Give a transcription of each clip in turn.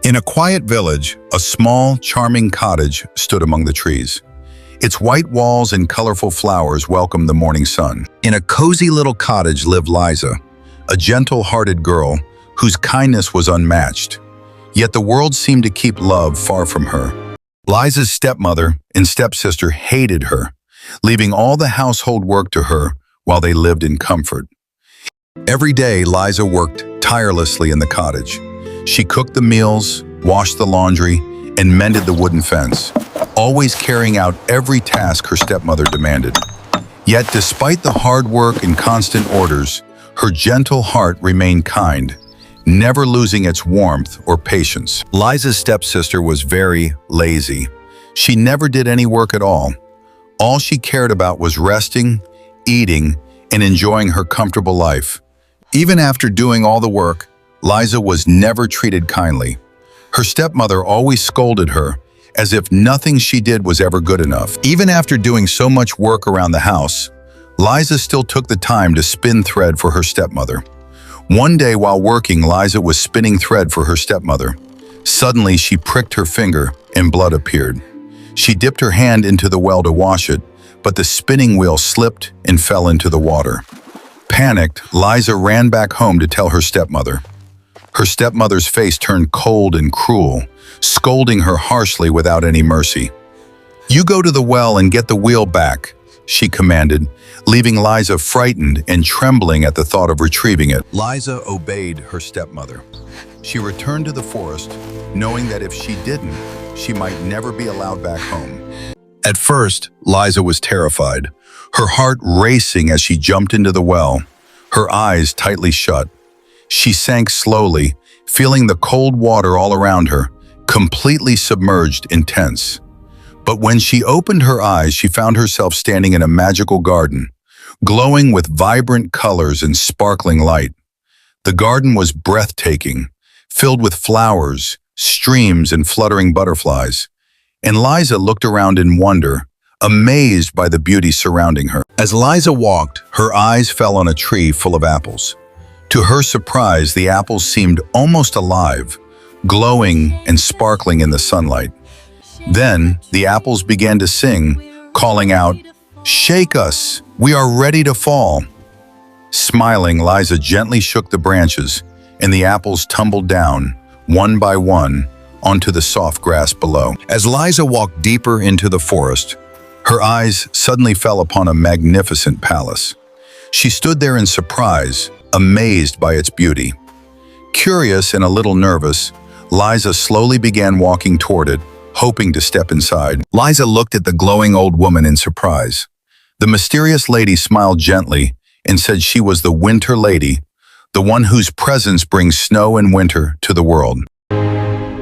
In a quiet village, a small, charming cottage stood among the trees. Its white walls and colorful flowers welcomed the morning sun. In a cozy little cottage lived Liza, a gentle-hearted girl whose kindness was unmatched. Yet the world seemed to keep love far from her. Liza's stepmother and stepsister hated her, leaving all the household work to her while they lived in comfort. Every day, Liza worked tirelessly in the cottage. She cooked the meals, washed the laundry, and mended the wooden fence, always carrying out every task her stepmother demanded. Yet, despite the hard work and constant orders, her gentle heart remained kind, never losing its warmth or patience. Liza's stepsister was very lazy. She never did any work at all. All she cared about was resting, eating, and enjoying her comfortable life. Even after doing all the work, Liza was never treated kindly. Her stepmother always scolded her, as if nothing she did was ever good enough. Even after doing so much work around the house, Liza still took the time to spin thread for her stepmother. One day while working, Liza was spinning thread for her stepmother. Suddenly, she pricked her finger and blood appeared. She dipped her hand into the well to wash it, but the spinning wheel slipped and fell into the water. Panicked, Liza ran back home to tell her stepmother. Her stepmother's face turned cold and cruel, scolding her harshly without any mercy. "You go to the well and get the wheel back," she commanded, leaving Liza frightened and trembling at the thought of retrieving it. Liza obeyed her stepmother. She returned to the forest, knowing that if she didn't, she might never be allowed back home. At first, Liza was terrified, her heart racing as she jumped into the well, her eyes tightly shut. She sank slowly, feeling the cold water all around her, completely submerged in tense. But when she opened her eyes, she found herself standing in a magical garden, glowing with vibrant colors and sparkling light. The garden was breathtaking, filled with flowers, streams, and fluttering butterflies. And Liza looked around in wonder, amazed by the beauty surrounding her. As Liza walked, her eyes fell on a tree full of apples. To her surprise, the apples seemed almost alive, glowing and sparkling in the sunlight. Then, the apples began to sing, calling out, "Shake us, we are ready to fall." Smiling, Liza gently shook the branches, and the apples tumbled down, one by one, onto the soft grass below. As Liza walked deeper into the forest, her eyes suddenly fell upon a magnificent palace. She stood there in surprise, amazed by its beauty. Curious and a little nervous, Liza slowly began walking toward it, hoping to step inside. Liza looked at the glowing old woman in surprise. The mysterious lady smiled gently and said she was the Winter Lady, the one whose presence brings snow and winter to the world.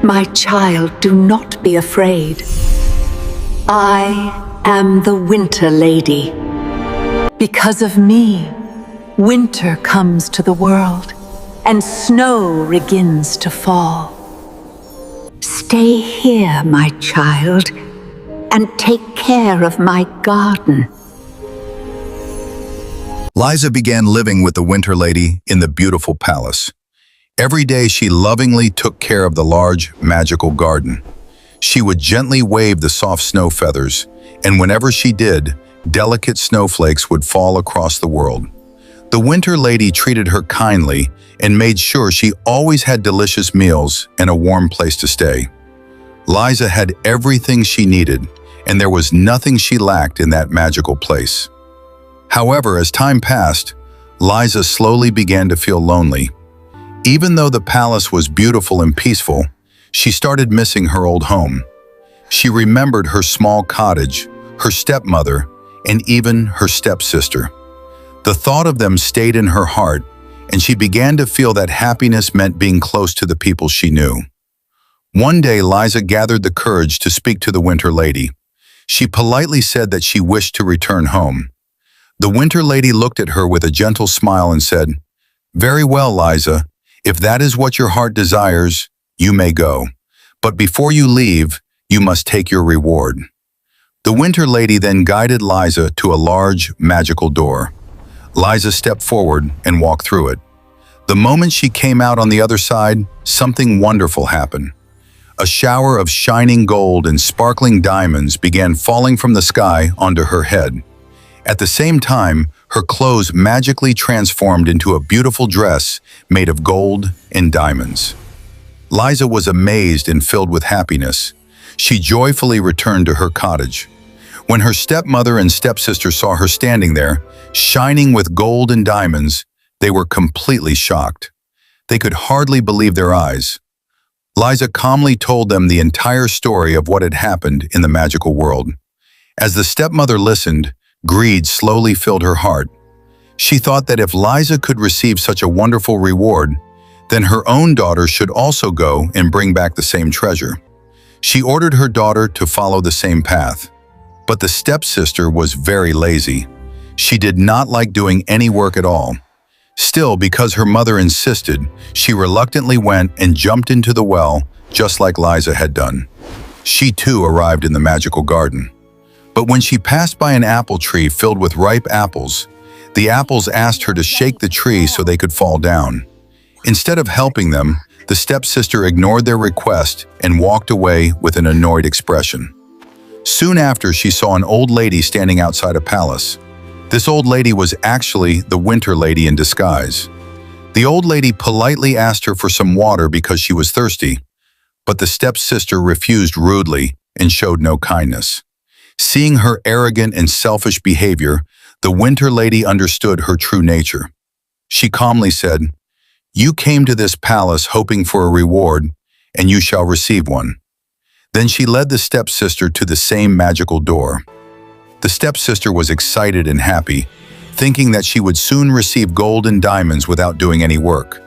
My child, do not be afraid. I am the Winter Lady. Because of me, winter comes to the world, and snow begins to fall. Stay here, my child, and take care of my garden. Liza began living with the Winter Lady in the beautiful palace. Every day she lovingly took care of the large, magical garden. She would gently wave the soft snow feathers, and whenever she did, delicate snowflakes would fall across the world. The Winter Lady treated her kindly and made sure she always had delicious meals and a warm place to stay. Liza had everything she needed, and there was nothing she lacked in that magical place. However, as time passed, Liza slowly began to feel lonely. Even though the palace was beautiful and peaceful, she started missing her old home. She remembered her small cottage, her stepmother, and even her stepsister. The thought of them stayed in her heart, and she began to feel that happiness meant being close to the people she knew. One day, Liza gathered the courage to speak to the Winter Lady. She politely said that she wished to return home. The Winter Lady looked at her with a gentle smile and said, "Very well, Liza. If that is what your heart desires, you may go. But before you leave, you must take your reward." The Winter Lady then guided Liza to a large, magical door. Liza stepped forward and walked through it. The moment she came out on the other side, something wonderful happened. A shower of shining gold and sparkling diamonds began falling from the sky onto her head. At the same time, her clothes magically transformed into a beautiful dress made of gold and diamonds. Liza was amazed and filled with happiness. She joyfully returned to her cottage. When her stepmother and stepsister saw her standing there, shining with gold and diamonds, they were completely shocked. They could hardly believe their eyes. Liza calmly told them the entire story of what had happened in the magical world. As the stepmother listened, greed slowly filled her heart. She thought that if Liza could receive such a wonderful reward, then her own daughter should also go and bring back the same treasure. She ordered her daughter to follow the same path. But the stepsister was very lazy. She did not like doing any work at all. Still, because her mother insisted, she reluctantly went and jumped into the well, just like Liza had done. She too arrived in the magical garden. But when she passed by an apple tree filled with ripe apples, the apples asked her to shake the tree so they could fall down. Instead of helping them, the stepsister ignored their request and walked away with an annoyed expression. Soon after, she saw an old lady standing outside a palace. This old lady was actually the Winter Lady in disguise. The old lady politely asked her for some water because she was thirsty, but the stepsister refused rudely and showed no kindness. Seeing her arrogant and selfish behavior, the Winter Lady understood her true nature. She calmly said, "You came to this palace hoping for a reward, and you shall receive one." Then she led the stepsister to the same magical door. The stepsister was excited and happy, thinking that she would soon receive gold and diamonds without doing any work.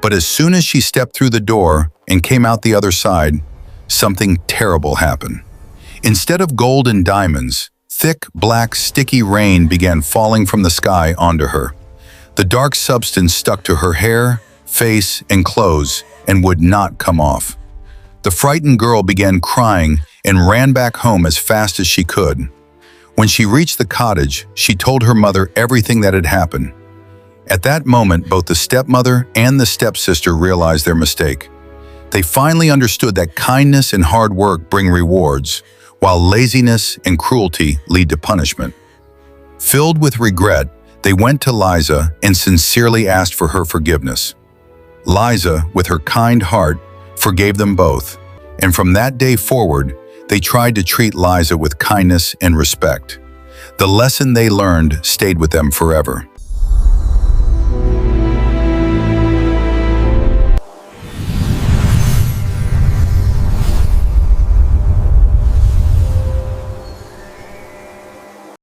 But as soon as she stepped through the door and came out the other side, something terrible happened. Instead of gold and diamonds, thick, black, sticky rain began falling from the sky onto her. The dark substance stuck to her hair, face, and clothes and would not come off. The frightened girl began crying and ran back home as fast as she could. When she reached the cottage, she told her mother everything that had happened. At that moment, both the stepmother and the stepsister realized their mistake. They finally understood that kindness and hard work bring rewards, while laziness and cruelty lead to punishment. Filled with regret, they went to Liza and sincerely asked for her forgiveness. Liza, with her kind heart, forgave them both, and from that day forward, they tried to treat Liza with kindness and respect. The lesson they learned stayed with them forever.